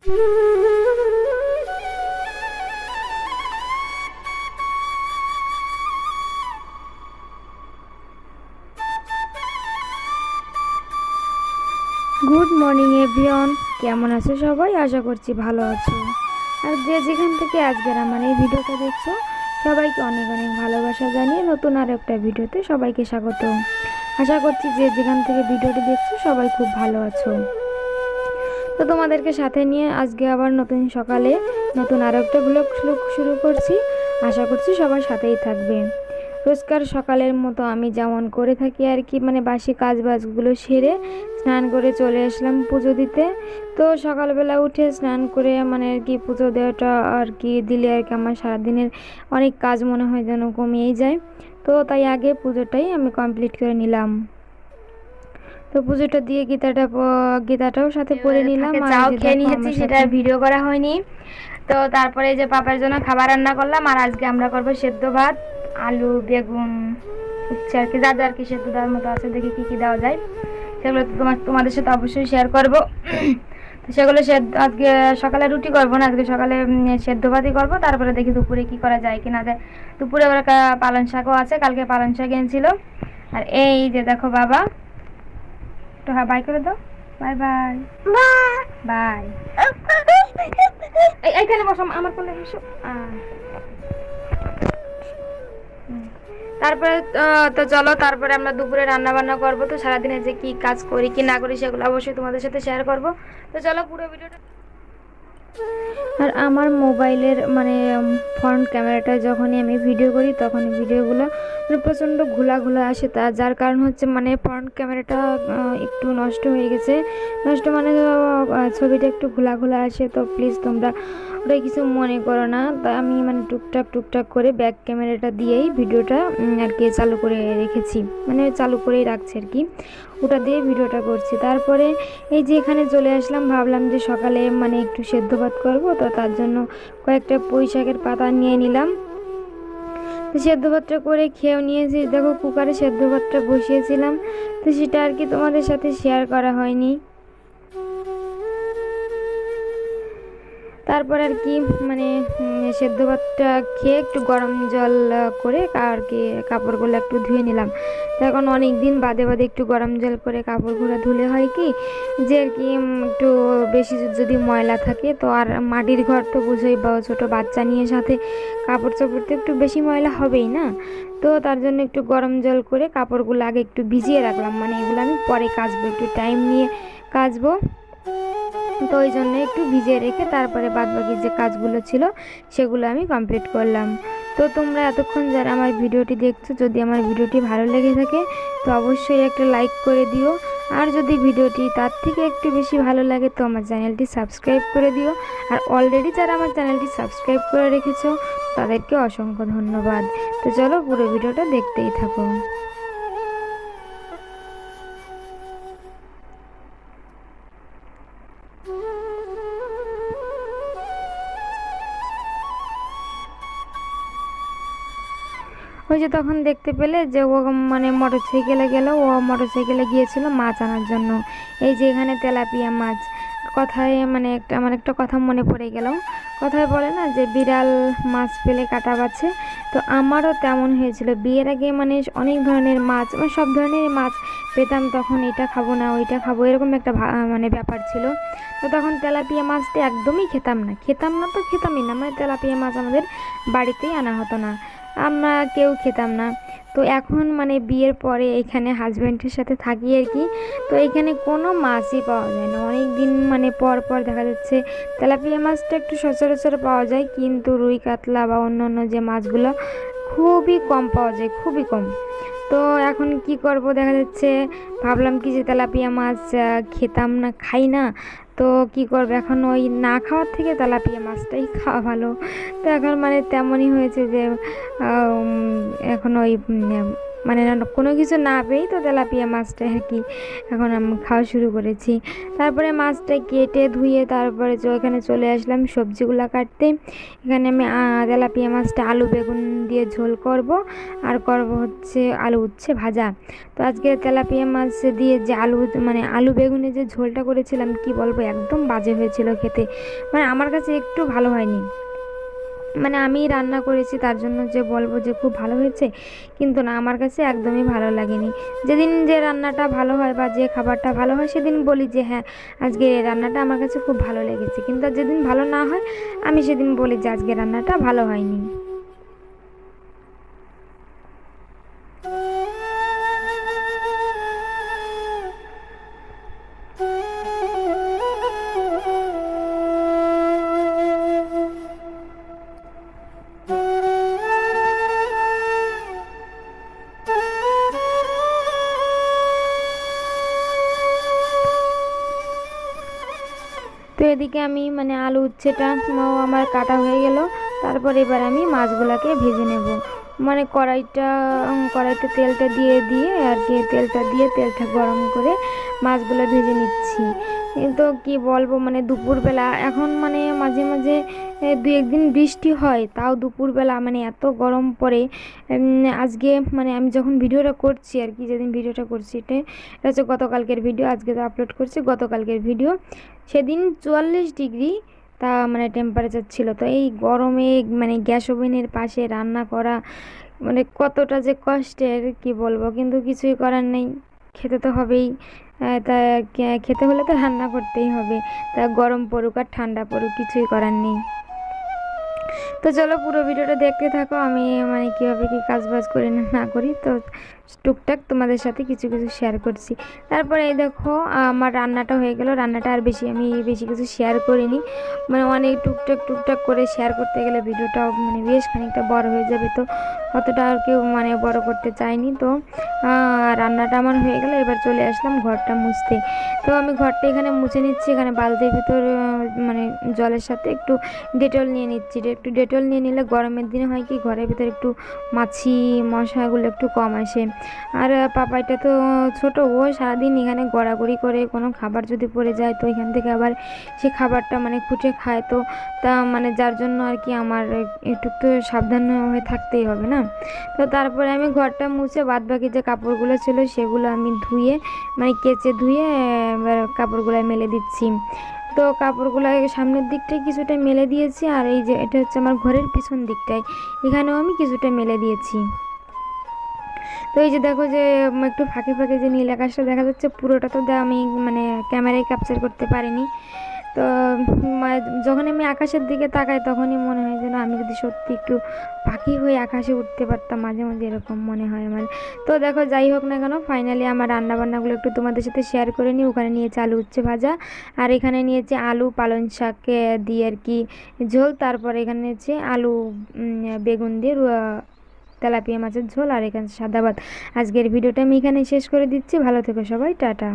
Good morning everyone, কেমন আছো সবাই? আশা করছি ভালো আছো। আর যে যেখান থেকে আজকের আমার এই ভিডিওটা দেখছো সবাইকে অনেক অনেক ভালোবাসা জানিয়ে নতুন আর একটা ভিডিওতে সবাইকে স্বাগত। আশা করছি যে যেখান থেকে ভিডিওটি দেখছো সবাই খুব ভালো আছো। তো তোমাদেরকে সাথে নিয়ে আজকে আবার নতুন সকালে নতুন আর একটা ব্লগ শুরু করছি। আশা করছি সবার সাথেই থাকবে। রোজকার সকালের মতো আমি যেমন করে থাকি আর কি, মানে বাসি কাজ বাজগুলো সেরে স্নান করে চলে আসলাম পুজো দিতে। তো সকালবেলা উঠে স্নান করে মানে আর কি পুজো দেওয়াটা আর কি দিলে আর কি আমার সারাদিনের অনেক কাজ মনে হয় যেন কমিয়েই যায়। তো তাই আগে পুজোটাই আমি কমপ্লিট করে নিলাম। তো পুজোটা দিয়ে গীতাটাও সাথে পড়ে নিলাম। চাও খেয়ে নিয়েছি, সেটা ভিডিও করা হয়নি। তো তারপরে যে পাপার জন্য খাবার রান্না করলাম, আর আজকে আমরা করবো সেদ্ধ ভাত, আলু বেগুন উচ্ছে আর কি, যা যা আর কি সেদ্ধ দেওয়ার মতো আছে, দেখি কি কি দেওয়া যায়। সেগুলো তো তোমাদের সাথে অবশ্যই শেয়ার করবো। তো সেগুলো আজকে সকালে রুটি করবো না, আজকে সকালে সেদ্ধ ভাতই করবো। তারপরে দেখি দুপুরে কি করা যায় কি না যায়। দুপুরে আবার পালং শাকও আছে, কালকে পালং শাক এনেছিল। আর এই যে দেখো বাবা, তো হ্যাঁ বাই করে দাও, বাই বাই বাই। এইখানে বসো, আমার কোলে বসো। তারপরে তো চলো, তারপরে আমরা দুপুরে রান্না বান্না করবো। তো সারাদিনে যে কি কাজ করি কি না করি সেগুলো অবশ্যই তোমাদের সাথে শেয়ার করবো। তো চলো পুরো ভিডিওটা। আর আমার মোবাইলের মানে ফ্রন্ট ক্যামেরাটা যখনই আমি ভিডিও করি তখনই ভিডিওগুলো মানে প্রচণ্ড ঘোলা ঘোলা আসে, যার কারণ হচ্ছে মানে ফ্রন্ট ক্যামেরাটা একটু নষ্ট হয়ে গেছে। নষ্ট মানে ছবিটা একটু ঘোলা ঘোলা আসে। তো প্লিজ তোমরা ওটা কিছু মনে করো না। তাই আমি মানে টুকটাক করে ব্যাক ক্যামেরাটা দিয়েই ভিডিওটা আর কি চালু করে রেখেছি, মানে চালু করেই রাখছি আর কি, ওটা দিয়ে ভিডিওটা করছি। তারপরে এই যে এখানে চলে আসলাম, ভাবলাম যে সকালে মানে একটু সেদ্ধ ভাত করবো, তো তার জন্য কয়েকটা পুঁই শাকের পাতা নিয়ে নিলাম। তো সেদ্ধ ভাতটা করে খেয়েও নিয়েছি। দেখো কুকারে সেদ্ধ ভাতটা বসিয়েছিলাম, তো সেটা আর কি তোমাদের সাথে শেয়ার করা হয়নি। তারপর আর কি মানে সেদ্ধ ভাতটা খেয়ে একটু গরম জল করে আর কি কাপড়গুলো একটু ধুয়ে নিলাম। তো এখন অনেক দিন বাদে বাদে একটু গরম জল করে কাপড়গুলো ধুলে হয় কি যে আর কি একটু বেশি যদি ময়লা থাকে, তো আর মাটির ঘর তো বুঝোই, বা ছোটো বাচ্চা নিয়ে সাথে কাপড় চাপড় তো একটু বেশি ময়লা হবেই না। তো তার জন্য একটু গরম জল করে কাপড়গুলো আগে একটু ভিজিয়ে রাখলাম, মানে এগুলো আমি পরে কাচবো, একটু টাইম নিয়ে কাচবো। তো ওই জন্য একটু ভিজিয়ে রেখে তারপরে বাদবাকি যে কাজগুলো ছিল সেগুলো আমি কমপ্লিট করলাম। তো তোমরা এতক্ষণ যারা আমার ভিডিওটি দেখছো, যদি আমার ভিডিওটি ভালো লেগে থাকে তো অবশ্যই একটা লাইক করে দিও। আর যদি ভিডিওটি তার থেকে একটু বেশি ভালো লাগে তো আমার চ্যানেলটি সাবস্ক্রাইব করে দিও। আর অলরেডি যারা আমার চ্যানেলটি সাবস্ক্রাইব করে রেখেছো তাদেরকে অসংখ্য ধন্যবাদ। তো চলো পুরো ভিডিওটা দেখতেই থাকো। ওই যে তখন দেখতে পেলে যে ও মানে মোটরসাইকেলে গেল, ও মোটরসাইকেলে গিয়েছিল মাছ আনার জন্য। এই যে এখানে তেলাপিয়া মাছ, কথায় মানে আমার একটা কথা মনে পড়ে গেল। কথায় বলে না যে বিড়াল মাছ পেলে কাটা বাছে, তো আমারও তেমন হয়েছিল। বিয়ের আগে মানে অনেক ধরনের মাছ, মানে সব ধরনের মাছ পেতাম, তখন এটা খাবো না ওইটা খাবো এরকম একটা মানে ব্যাপার ছিল। তো তখন তেলাপিয়া মাছটা একদমই খেতাম না, তো খেতামই না, মানে তেলাপিয়া মাছ আমাদের বাড়িতেই আনা হতো না, আমরা কেউ খেতাম না। তো এখন মানে বিয়ের পরে এখানে হাজব্যান্ডের সাথে থাকি আর কি, তো এখানে কোনো মাছই পাওয়া যায় না অনেক দিন, মানে পর পর দেখা যাচ্ছে তেলাপিয়া মাছটা একটু সচরাচর পাওয়া যায়, কিন্তু রুই কাতলা বা অন্য অন্য যে মাছগুলো খুবই কম পাওয়া যায়, খুবই কম। তো এখন কি করব, দেখা যাচ্ছে ভাবলাম কি যে তেলাপিয়া মাছ খেতাম না, খাই না, তো কি করব এখন, ওই না খাওয়ার থেকে তেলাপিয়া মাছটাই খাওয়া ভালো। তো এখন মানে তেমনই হয়েছে যে এখন ওই মানে কোনো কিছু না পেয়েই তো তেলাপিয়া মাছটা আর কি এখন আমি খাওয়া শুরু করেছি। তারপরে মাছটা কেটে ধুয়ে তারপরে এখানে চলে আসলাম সবজিগুলো কাটতে। এখানে আমি তেলাপিয়া মাছটা আলু বেগুন দিয়ে ঝোল করব, আর করব হচ্ছে আলু উচ্ছে ভাজা। তো আজকে তেলাপিয়া মাছ দিয়ে যে মানে আলু বেগুনে যে ঝোলটা করেছিলাম কি বলবো, একদম বাজে হয়েছিল খেতে। মানে আমার কাছে একটু ভালো হয়নি। মানে আমি রান্না করেছি তার জন্য যে বলবো যে খুব ভালো হয়েছে, কিন্তু না, আমার কাছে একদমই ভালো লাগেনি। যেদিন যে রান্নাটা ভালো হয় বা যে খাবারটা ভালো হয় সেদিন বলি যে হ্যাঁ আজকে এই রান্নাটা আমার কাছে খুব ভালো লেগেছে, কিন্তু আর যেদিন ভালো না হয় আমি সেদিন বলি যে আজকে রান্নাটা ভালো হয়নি। তো এদিকে আমি মানে আলু উচ্ছেটা আমার কাটা হয়ে গেল। তারপর এবার আমি মাছগুলাকে ভেজে নেব। মানে কড়াইতে তেলটা দিয়ে দিয়ে আর কি, তেলটা গরম করে মাছগুলো ভেজে নিচ্ছি। তো কি বলবো, মানে দুপুরবেলা এখন মানে মাঝে মাঝে দু একদিন বৃষ্টি হয়, তাও দুপুরবেলা মানে এত গরম পড়ে। আজকে মানে আমি যখন ভিডিওটা করছি আর কি, যেদিন ভিডিওটা করছি এটা হচ্ছে গতকালকের ভিডিও, আজকে তো আপলোড করছি গতকালকের ভিডিও। সেদিন 44 ডিগ্রি তা মানে টেম্পারেচার ছিল। তো এই গরমে মানে গ্যাস ওভেনের পাশে রান্না করা মানে কতটা যে কষ্টের কি বলবো, কিন্তু কিছুই করার নেই, খেতে তো হবেই। তা খেতে হলে তো রান্না করতেই হবে, তা গরম পড়ুক আর ঠান্ডা পড়ুক কিছুই করার নেই। তো চলো পুরো ভিডিওটা দেখতে থাকো, আমি মানে কীভাবে কী কাজ বাজ করি না করি, তো টুকটাক তোমাদের সাথে কিছু কিছু শেয়ার করছি। তারপরে এই দেখো আমার রান্নাটা হয়ে গেল। রান্নাটা আর আমি বেশি কিছু শেয়ার করিনি, মানে অনেক টুকটাক করে শেয়ার করতে গেলে ভিডিওটা মানে বেশ খানিকটা বড় হয়ে যাবে, তো অতটা আর কেউ মানে বড় করতে চাইনি। তো রান্নাটা আমার হয়ে গেল, এবার চলে আসলাম ঘরটা মুছতে। তো আমি ঘরটা এখানে মুছে নিচ্ছি, এখানে বালতির ভিতর মানে জলের সাথে একটু ডেটল নিয়ে নিচ্ছি। একটু ডেটল নিয়ে নিলে গরমের দিনে হয় কি ঘরের ভিতর একটু মাছি মশাগুলো একটু কম আসে। আর পাপাইটা তো ছোট, ও সারাদিন এখানে গড়াগড়ি করে, কোনো খাবার যদি পড়ে যায় তো এখান থেকে আবার সে খাবারটা মানে খুঁটে খায়। তো তা মানে যার জন্য আর কি আমার একটু তো সাবধান হয়ে থাকতেই হবে না। তো তারপরে আমি ঘরটা মুছে বাদবাকি যে কাপড়গুলো ছিল সেগুলো আমি ধুয়ে মানে কেচে ধুয়ে এবার কাপড়গুলো মেলে দিচ্ছি। তো কাপড়গুলো সামনের দিকটায় কিছুটা মেলে দিয়েছি, আর এই যে এটা হচ্ছে আমার ঘরের পিছন দিকটায়, এখানেও আমি কিছুটা মেলে দিয়েছি। তো এই যে দেখো যে একটু ফাঁকে ফাঁকে যে নীল আকাশটা দেখা যাচ্ছে, পুরোটা তো আমি মানে ক্যামেরায় ক্যাপচার করতে পারিনি। তো যখন আমি আকাশের দিকে তাকাই তখনই মনে হয় যেন আমি যদি সত্যি একটু পাখি হয়ে আকাশে উঠতে পারতাম, মাঝে মাঝে এরকম মনে হয় আমার। তো দেখো যাই হোক না কেন, ফাইনালি আমার রান্নাবান্নাগুলো একটু তোমাদের সাথে শেয়ার করে নিই। ওখানে নিয়েছি আলু উচ্ছে ভাজা, আর এখানে নিয়েছি আলু পালং শাক দিয়ে আর কি ঝোল, তারপর এখানে নিয়েছি আলু বেগুন দিয়ে তেলাপিয়া মাছের ঝোল, আর এখানে সাদা ভাত। আজকের ভিডিওটা আমি এখানে শেষ করে দিচ্ছি। ভালো থেকো সবাই, টাটা।